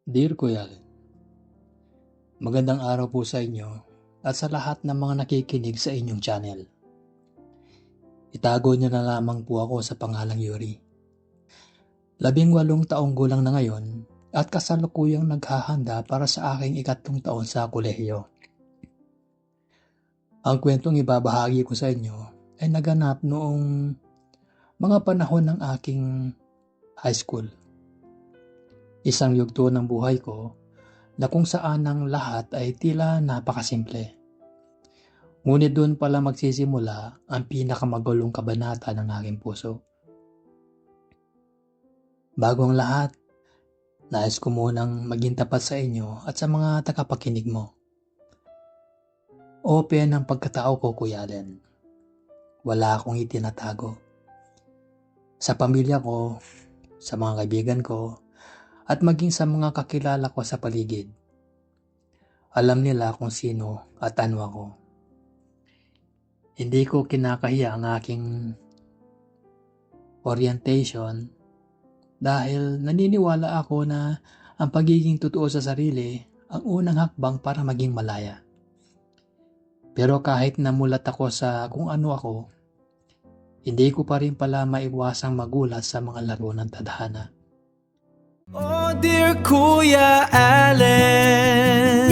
Dear Kuya Allen, magandang araw po sa inyo at sa lahat ng mga nakikinig sa inyong channel. Itago niyo na lamang po ako sa pangalang Yuri. 18 taong gulang na ngayon at kasalukuyang naghahanda para sa aking 3 taon sa kolehiyo. Ang kwentong ibabahagi ko sa inyo ay naganap noong mga panahon ng aking high school. Isang yugto ng buhay ko na kung saan ang lahat ay tila napakasimple. Ngunit doon pala magsisimula ang pinakamagulong kabanata ng aking puso. Bago ang lahat, nais ko munang maging tapat sa inyo at sa mga tagapakinig mo. Open ang pagkatao ko, Kuya Allen. Wala akong itinatago. Sa pamilya ko, sa mga kaibigan ko, at maging sa mga kakilala ko sa paligid. Alam nila kung sino at ano ako. Hindi ko kinakahiya ang aking orientation dahil naniniwala ako na ang pagiging totoo sa sarili ang unang hakbang para maging malaya. Pero kahit namulat ako sa kung ano ako, hindi ko pa rin pala maiwasang magulat sa mga laro ng tadhana. Oh dear Kuya Allen,